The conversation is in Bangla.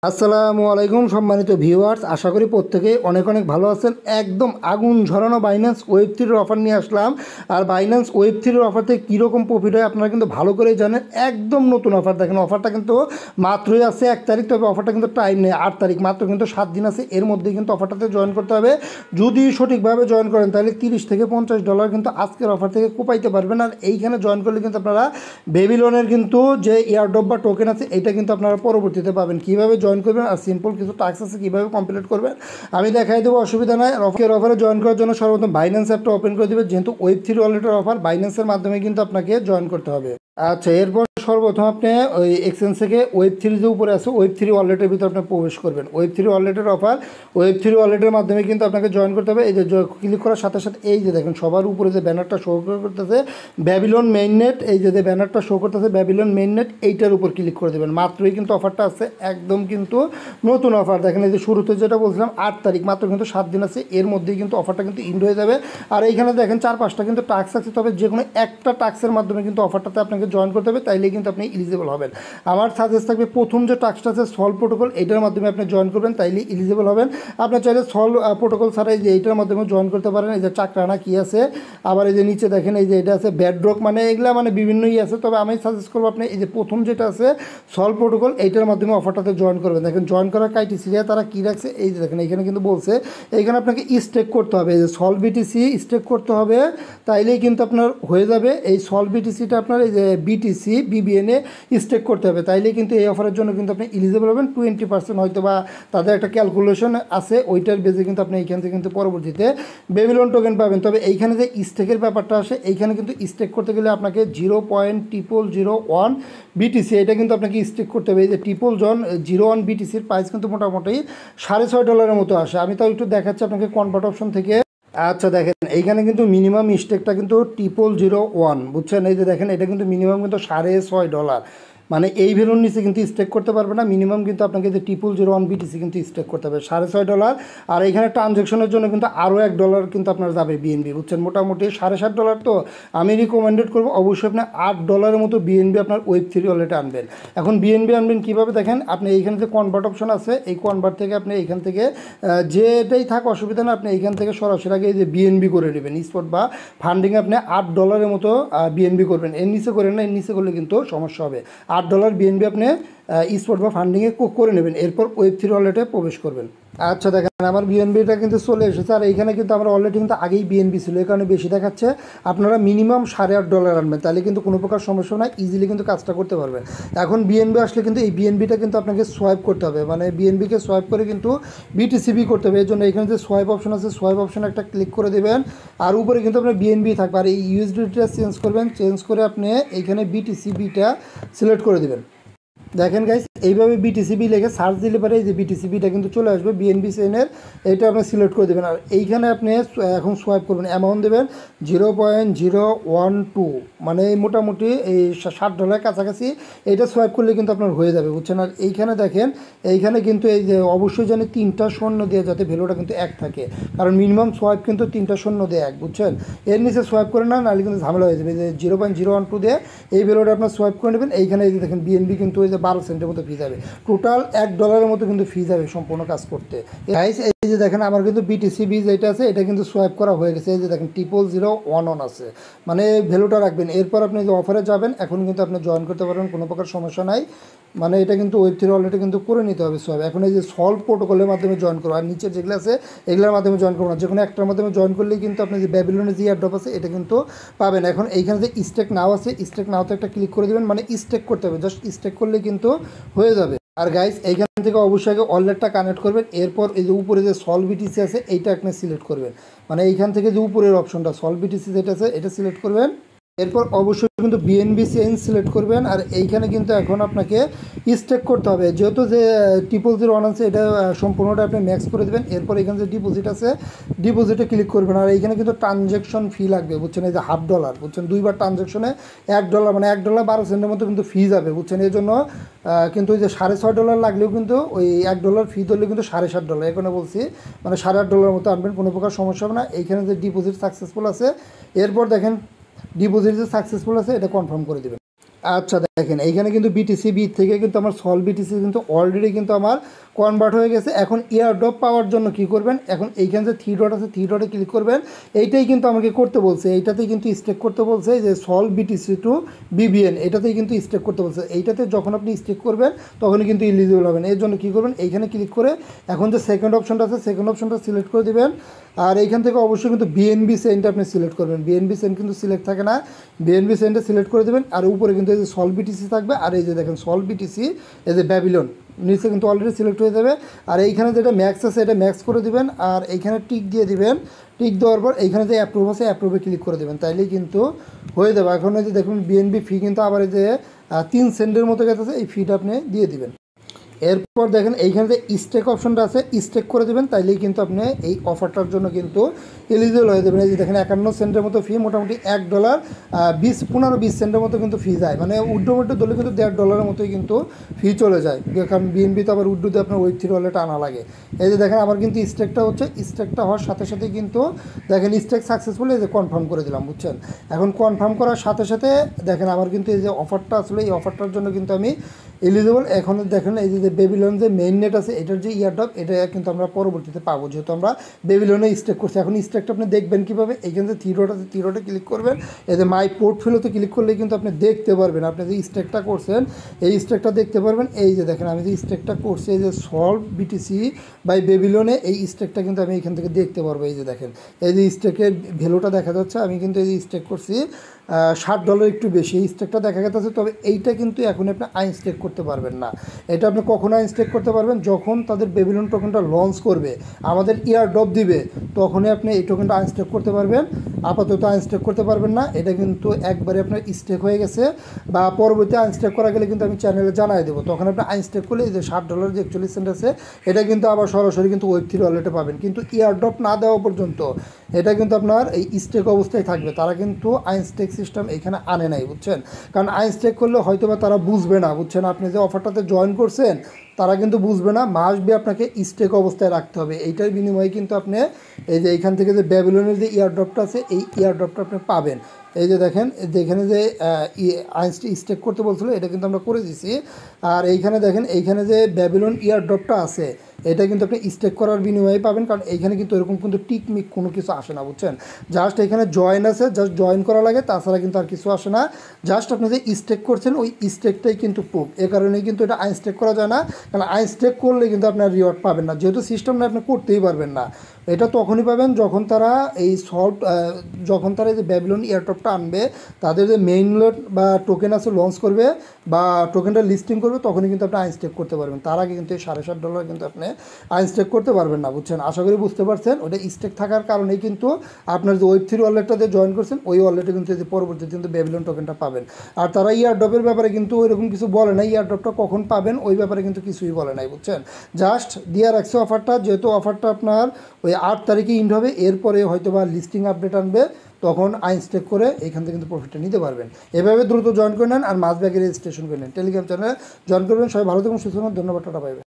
আসসালামু আলাইকুম সম্মানিত ভিউয়ার্স, আশা করি প্রত্যেকেই অনেক অনেক ভালো আছেন। একদম আগুন ঝরানো বাইন্যান্স ওয়েব থ্রির অফার নিয়ে আসলাম। আর বাইন্যান্স ওয়েব থ্রির অফার থেকে কীরকম প্রফিট হয় আপনারা কিন্তু ভালো করেই জানেন। একদম নতুন অফার, দেখেন অফারটা কিন্তু মাত্রই আছে 1 তারিখ, তবে অফারটা কিন্তু টাইম নেই 8 তারিখ, মাত্র কিন্তু 7 দিন আছে। এর মধ্যেই কিন্তু অফারটাতে জয়েন করতে হবে। যদি সঠিকভাবে জয়েন করেন তাহলে $30 থেকে $50 কিন্তু আজকের অফার থেকে কোপাইতে পারবেন। আর এইখানে জয়েন করলে কিন্তু আপনারা বেবিলনের কিন্তু যে এয়ারড্রপ বা টোকেন আছে এটা কিন্তু আপনারা পরবর্তীতে পাবেন। কীভাবে জয়েন করবেন আর সিম্পল কিছু টাস্ক আছে কীভাবে কমপ্লিট করবেন আমি দেখাই দেবো, অসুবিধা নাই। অফারে জয়েন করার জন্য সর্বপ্রথম বাইন্যান্স অ্যাপটা ওপেন করে দেবে। যেহেতু ওয়েব থ্রি ওয়ালেটের অফার, বাইন্যান্সের মাধ্যমে কিন্তু আপনাকে জয়েন করতে হবে। আচ্ছা, এরপর সর্বপ্রথম আপনি ওই এক্সচেঞ্জ থেকে ওয়েব থ্রি যে উপরে আছে ওয়েব থ্রি ওয়ালেটের ভিতরে আপনি প্রবেশ করবেন। ওয়েব থ্রি ওয়ালেটের অফার, ওয়েব থ্রি ওয়ালেটের মাধ্যমে কিন্তু আপনাকে জয়েন করতে হবে। এই যে ক্লিক করার সাথে সাথে এই যে দেখেন সবার উপরে যে ব্যানারটা শো করতেছে ব্যাবিলন মেইননেট, এই যে ব্যানারটা শো করতেছে ব্যাবিলন মেইননেট, এইটার উপর ক্লিক করে দেবেন। মাত্রই কিন্তু অফারটা আছে, একদম কিন্তু নতুন অফার। দেখেন এই যে শুরুতে যেটা বলছিলাম 8 তারিখ, মাত্র কিন্তু 7 দিন আছে। এর মধ্যেই কিন্তু অফারটা কিন্তু ইন্ড হয়ে যাবে। আর এইখানে দেখেন 4-5টা কিন্তু টাস্ক আছে, তবে যে কোনো একটা টাস্কের মাধ্যমে কিন্তু অফারটাতে আপনাকে জয়েন করতে হবে, তাইলে কিন্তু আপনি এলিজিবল হবেন। আমার সাজেস্ট থাকবে প্রথম যে টাস্কটা আছে সলভ প্রোটোকল, এইটার মাধ্যমে আপনি জয়েন করবেন, তাইলে এলিজিবল হবেন। আপনার চাইলে সলভ প্রোটোকল ছাড়াই যে এইটার মাধ্যমে জয়েন করতে পারেন। এই যে চাকরানা কী আছে, আবার এই যে নিচে দেখেন এই যে এটা আছে ব্যাডরক, মানে এগুলা মানে বিভিন্নই আছে। তবে আমি সাজেস্ট করবো আপনি এই যে প্রথম যেটা আছে সলভ প্রোটোকল, এইটার মাধ্যমে অফারটাতে জয়েন করবেন। দেখেন জয়েন করার ক্রাইটেরিয়া তারা কী রাখছে, এই যে দেখেন এইখানে কিন্তু বলছে এইখানে আপনাকে স্টেক করতে হবে। এই যে সলভ বিটিসি স্টেক করতে হবে, তাইলেই কিন্তু আপনার হয়ে যাবে। এই সলভ বিটিসিটা আপনার এই যে বিটিসি বিবিএনে স্টেক করতে হবে, তাইলেই কিন্তু এই অফারের জন্য কিন্তু আপনি এলিজিবল হবেন। 20% হয়তো বা তাদের একটা ক্যালকুলেশন আছে, ওইটার বেজে কিন্তু আপনি এইখান থেকে কিন্তু পরবর্তীতে বেবিলন টোকেন পাবেন। তবে এইখানে যে স্টেকের ব্যাপারটা আসে, এইখানে কিন্তু স্টেক করতে গেলে আপনাকে 0.0001 বিটিসি এটা কিন্তু আপনাকে স্টেক করতে হবে। এই যে 0.01 বিটিসির প্রাইস কিন্তু মোটামুটি $6.5 মতো আসে। আমি তাও একটু দেখাচ্ছি আপনাকে কনভার্ট অপশন থেকে। আচ্ছা দেখেন এইখানে কিন্তু মিনিমাম স্টেকটা কিন্তু 0.001, বুঝছেন? এই যে দেখেন এটা কিন্তু মিনিমাম কিন্তু $6.5, মানে এই ভ্যালুর নিচে কিন্তু স্টেক করতে পারবে না। মিনিমাম কিন্তু আপনাকে যে 0.001 বিটিসি কিন্তু স্টেক করতে হবে, $6.5। আর এইখানে ট্রানজ্যাকশনের জন্য কিন্তু আরও $1 কিন্তু আপনার যাবে বিএনবি, বুঝছেন? মোটামুটি $7.5। তো আমি রিকমেন্ডেড করবো অবশ্যই আপনি $8 মতো বিএনবি আপনার ওয়েব থ্রি ওয়ালেটে আনবেন। এখন বিএনবি আনবেন কীভাবে দেখেন, আপনি এইখানে যে কনভার্ট অপশন আছে এই কনভার্ট থেকে আপনি এইখান থেকে যেটাই থাক অসুবিধা না, আপনি এইখান থেকে সরাসরি আগে এই যে বিএনবি করে নেবেন স্পট বা ফান্ডিংয়ে আপনি $8 মতো বিএনবি করবেন। এর নিচে করেন না, এর নিচে করলে কিন্তু সমস্যা হবে। $8 বিএনবি আপনি স্পট বা ফান্ডিংয়ে করে নেবেন, এরপর ওয়েব থ্রি ওয়ালেটে প্রবেশ করবেন। আচ্ছা দেখেন আমার বিএনবিটা কিন্তু চলে এসেছে। আর এইখানে কিন্তু আমার অলরেডি কিন্তু আগেই বিএনবি ছিল, এই কারণে বেশি দেখাচ্ছে। আপনারা মিনিমাম $8.5 আনবেন, তাহলে কিন্তু কোনো প্রকার সমস্যা নাই, ইজিলি কিন্তু কাজটা করতে পারবেন। এখন বিএনবি আসলে কিন্তু এই বিএনবিটা কিন্তু আপনাকে সোয়াইপ করতে হবে, মানে বিএনবিকে সোয়াইপ করে কিন্তু বিটিসিবি করতে হবে। এর জন্য এখানে যে সোয়াইপ অপশন আছে সোয়াইপ অপশন একটা ক্লিক করে দেবেন। আর উপরে কিন্তু আপনার বিএনবি থাকবে। আর এই ইউএসডিটা চেঞ্জ করবেন, চেঞ্জ করে আপনি এইখানে বিটিসিবিটা সিলেক্ট করে দেবেন। দেখেন গাইস এইভাবে বিটিসিবি লিখে সার্চ দিলে পরে এই যে বিটিসিবিটা কিন্তু চলে আসবে বিএনবি চেইনের, এইটা আপনি সিলেক্ট করে দেবেন। আর এইখানে আপনি এখন সোয়াইপ করবেন, অ্যামাউন্ট দেবেন 0.012, মানে মোটামুটি এই $7 কাছাকাছি। এইটা সোয়াইপ করলে কিন্তু আপনার হয়ে যাবে, বুঝছেন? আর এইখানে দেখেন এইখানে কিন্তু এই যে অবশ্যই জানি 3টা শূন্য দিয়ে যাতে ভ্যালুটা কিন্তু 1 থাকে, কারণ মিনিমাম সোয়াইপ কিন্তু 3টা শূন্য দিয়ে 1, বুঝছেন? এর নিচে সোয়াইপ করে না, নাহলে কিন্তু ঝামেলা হয়ে যাবে। যে 0.012 দিয়ে এই ভ্যালুটা আপনার সোয়াইপ করে নেবেন। এইখানে এই যে দেখেন বিএনবি কিন্তু ওই যে 12 সেন্টের মতো ফি যাবে, টোটাল $1 মতো কিন্তু ফি যাবে সম্পূর্ণ কাজ করতে। গাইস এই যে দেখেন আমার কিন্তু বিটিসিবি যেটা আছে এটা কিন্তু সোয়াইপ করা হয়ে গেছে। এই যে দেখেন 0.011 আছে, মানে ভ্যালুটা রাখবেন। এরপর আপনি যে অফারে যাবেন এখন কিন্তু আপনি জয়েন করতে পারবেন, কোনো প্রকার সমস্যা নাই। মানে এটা কিন্তু ওয়েব থ্রি ওয়ালেটে কিন্তু করে নিতে হবে সোয়াইপ। এখন এই যে সলভ প্রোটোকলের মাধ্যমে জয়েন করবো, আর নিচের যেগুলো আছে এগুলোর মাধ্যমে জয়েন করবো না, যে কোনো একটার মাধ্যমে জয়েন করলেই কিন্তু আপনি যে ব্যাবিলনের যে এয়ারড্রপ আছে এটা কিন্তু পাবেন। এখন এইখানে যে স্টেক নাও আছে স্টেক নাওতে একটা ক্লিক করে দেবেন, মানে স্টেক করতে হবে, জাস্ট স্টেক করলে কিন্তু হয়ে যাবে। আর গাইস এইখান থেকে অবশ্যই আগে ওয়ালেটটা কানেক্ট করবেন। এরপর এই যে উপরে যে সলভ বিটিসি আছে এইটা আপনি সিলেক্ট করবেন, মানে এইখান থেকে যে উপরের অপশনটা সলভ বিটিসি যেটা আছে এটা সিলেক্ট করবেন। এরপর অবশ্যই কিন্তু বিএনবি চেইন সিলেক্ট করবেন। আর এইখানে কিন্তু এখন আপনাকে স্টেক করতে হবে, যেহেতু যে 0.001 আছে এটা সম্পূর্ণটা আপনি ম্যাক্স করে দেবেন। এরপর এখানে যে ডিপোজিট আছে ডিপোজিটে ক্লিক করবেন। আর এইখানে কিন্তু ট্রানজ্যাকশন ফি লাগবে, বুঝছেন? এই যে $0.5, বুঝছেন? 2বার ট্রানজ্যাকশনে $1, মানে $1.12 মতো কিন্তু ফি যাবে, বুঝছেন? এই জন্য কিন্তু ওই যে $6.5 লাগলেও কিন্তু ওই $1 ফি ধরলেও কিন্তু $7.5, এখানে বলছি মানে $8.5 মতো আনবেন, কোনো প্রকার সমস্যা হবে না। এইখানে যে ডিপোজিট সাকসেসফুল আছে, এরপর দেখেন ডিপোজিট যে সাকসেসফুল আছে এটা কনফার্ম করে দেবেন। আচ্ছা দেখেন এইখানে কিন্তু বিটিসি বি থেকে কিন্তু আমার সল বিটিসি কিন্তু অলরেডি কিন্তু আমার কনভার্ট হয়ে গেছে। এখন এয়ারড্রপ পাওয়ার জন্য কি করবেন, এখন এইখানে যে থ্রি ডট আছে থ্রি ডটে ক্লিক করবেন। এইটাই কিন্তু আমাকে করতে বলছে, এইটাতেই কিন্তু স্টেক করতে বলছে যে সল বিটিসি টু বিবিএন, এটাতেই কিন্তু স্টেক করতে বলছে। এইটাতে যখন আপনি স্টেক করবেন তখনই কিন্তু ইলিজিবল হবেন। এর জন্য কী করবেন, এইখানে ক্লিক করে এখন যে সেকেন্ড অপশনটা আছে সেকেন্ড অপশনটা সিলেক্ট করে দেবেন। আর এইখান থেকে অবশ্যই কিন্তু বিএনবি সেন্টটা আপনি সিলেক্ট করবেন। বিএনবি সেন্ট কিন্তু সিলেক্ট থাকে না, বিএনবি সেন্টে সিলেক্ট করে দেবেন। আর উপরে কিন্তু এই যে সল বিটিসি থাকবে, আর এই যে দেখেন সল বিটিসি এই যে ব্যাবিলন নিচে কিন্তু অলরেডি সিলেক্ট হয়ে যাবে। আর এইখানে যেটা ম্যাক্স আছে এটা ম্যাক্স করে দিবেন, আর এইখানে টিক দিয়ে দিবেন। টিক দেওয়ার পর এইখানে যে অ্যাপ্রুভ আছে অ্যাপ্রুভে ক্লিক করে দেবেন, তাইলেই কিন্তু হয়ে যাবে। এখন এই যে দেখুন বিএনবি ফি কিন্তু আবার এই যে 3 সেন্টের মতো গেছে, এই ফিটা আপনি দিয়ে দিবেন। এরপর দেখেন এইখানে যে স্টেক অপশনটা আছে স্টেক করে দেবেন, তাইলেই কিন্তু আপনি এই অফারটার জন্য কিন্তু এলিজিবল হয়ে যাবেন। এই যে দেখেন 51 সেন্টের মতো ফি, মোটামুটি $1 15-20 সেন্টের মতো কিন্তু ফি যায়, মানে উড্ডো ধরলে কিন্তু $1.5 মতোই কিন্তু ফি চলে যায়। কারণ বিএনবি তো আবার উড্ডোতে আপনার ওয়েব থ্রি ওয়ালেট আনা লাগে। এই যে দেখেন আমার কিন্তু স্টেকটা হচ্ছে, স্টেকটা হওয়ার সাথে সাথে কিন্তু দেখেন স্টেক সাকসেসফুল, এই যে কনফার্ম করে দিলাম, বুঝছেন। এখন কনফার্ম করার সাথে সাথে দেখেন আমার কিন্তু এই যে অফারটা আসলে এই অফারটার জন্য কিন্তু আমি এলিজিবল। এখন দেখেন এই যে বেবিলন যে মেইন নেট আছে এটার যে ইয়ারড্রপ এটা কিন্তু আমরা পরবর্তীতে পাবো, যেহেতু আমরা বেবিলনে স্টেক করছি। এখন স্টেকটা আপনি দেখবেন কীভাবে, এইখানে যে থ্রি ডট আছে থ্রি ডটে ক্লিক করবেন, এই যে মাই পোর্টফোলিওতে ক্লিক করলে কিন্তু আপনি দেখতে পারবেন আপনি যে স্টেকটা করছেন এই স্টেকটা দেখতে পারবেন। এই যে দেখেন আমি যে স্টেকটা করছি এই যে সলভ বিটিসি বাই বেবিলনে, এই স্টেকটা কিন্তু আমি এখান থেকে দেখতে পারবো। এই যে দেখেন এই যে স্টেকের ভ্যালুটা দেখা যাচ্ছে, আমি কিন্তু এই যে স্টেক করছি $60 একটু বেশি এই স্টেকটা দেখা গেছে। তবে এইটা কিন্তু এখন আপনি আনস্টেক করতে পারবেন না। এটা আপনি কখনো আনস্টেক করতে পারবেন যখন তাদের বেবিলন টোকেনটা লঞ্চ করবে, আমাদের ইয়ারড্রপ দিবে, তখনই আপনি এই টোকেনটা আনস্টেক করতে পারবেন। আপাতত আনস্টেক করতে পারবেন না, এটা কিন্তু একবারে আপনার স্টেক হয়ে গেছে। বা পরবর্তী আনস্টেক করা গেলে কিন্তু আমি চ্যানেলে জানাই দেবো, তখন আপনি আনস্টেক করলে এই যে $60 যে 41 সেন্ট আছে এটা কিন্তু আবার সরাসরি কিন্তু ওয়েব থ্রি ওয়ালেটে পাবেন। কিন্তু ইয়ারড্রপ না দেওয়া পর্যন্ত এটা কিন্তু আপনার এই স্টেক অবস্থায় থাকবে। তারা কিন্তু আইনস্টেক সিস্টেম এখানে আনে নাই, বুঝছেন। কারণ আইনস্টেক করলে হয়তো বা তারা বুঝবে না, বুঝছেন, আপনি যে অফারটাতে জয়েন করছেন তারা কিন্তু বুঝবে না, মাস্ট বি আপনাকে স্টেক অবস্থায় রাখতে হবে। এইটার বিনিময়ে কিন্তু আপনি এই যে এইখান থেকে যে ব্যাবিলনের যে ইয়ারড্রপটা আছে এই ইয়ারড্রপটা আপনি পাবেন। এই যে দেখেন যেখানে যে স্টেক করতে বলছিল এটা কিন্তু আমরা করে দিছি। আর এইখানে দেখেন এইখানে যে ব্যাবিলন ইয়ারড্রপটা আছে এটা কিন্তু আপনি স্টেক করার বিনিময়ে পাবেন, কারণ এইখানে কিন্তু এরকম কিন্তু টিকমিক কোনো কিছু আসে না, বুঝছেন। জাস্ট এখানে জয়েন আছে, জাস্ট জয়েন করা লাগে, তাছাড়া কিন্তু আর কিছু আসে না। জাস্ট আপনি যে স্টেক করছেন ওই স্টেকটাই কিন্তু প্রুফ, এ কারণেই কিন্তু এটা আনস্টেক করা যায় না। কারণ আনস্টেক করলে কিন্তু আপনার রিওয়ার্ড পাবেন না, যেহেতু সিস্টেম না আপনি করতেই পারবেন না। এটা তখনই পাবেন যখন তারা এই যখন তারা এই যে ব্যাবিলন এয়ারড্রপটা আনবে, তাদের যে মেইন লোড বা টোকেন আছে লঞ্চ করবে বা টোকেনটা লিস্টিং করবে, তখনই কিন্তু আপনি আইনস্টেক করতে পারবেন। তার আগে কিন্তু এই $60.5 কিন্তু আপনি আইনস্টেক করতে পারবেন না, বুঝছেন। আশা করি বুঝতে পারছেন। ওটা স্টেক থাকার কারণেই কিন্তু আপনার যে ওয়েব থ্রি ওয়ালেটটাতে জয়েন করছেন ওই ওয়ালেটে কিন্তু এই যে পরবর্তীতে কিন্তু ব্যাবিলন টোকেনটা পাবেন। আর তারা ইয়ারড্রপের ব্যাপারে কিন্তু ওইরকম কিছু বলে না, ইয়ারড্রপটা কখন পাবেন ওই ব্যাপারে কিন্তু কিছুই বলে নাই, বুঝছেন। জাস্ট দিয়ে রাখছে অফারটা, যেহেতু অফারটা আপনার ওই 8 তারিখে ইন্ড হবে, এরপরে হয়তো বা লিস্টিং আপডেট আনবে, তখন আইনস্টেক করে এখান থেকে কিন্তু প্রফিটটা নিতে পারবেন। এভাবে দ্রুত জয়েন করে নেন আর মাস ব্যাগে রেজিস্ট্রেশন করে নেন। টেলিগ্রাম চ্যানেলে জয়েন করবেন। সবাই ভালো থাকুন, সুস্থ থাকুন, ধন্যবাদ, টাটা, বাই বাই।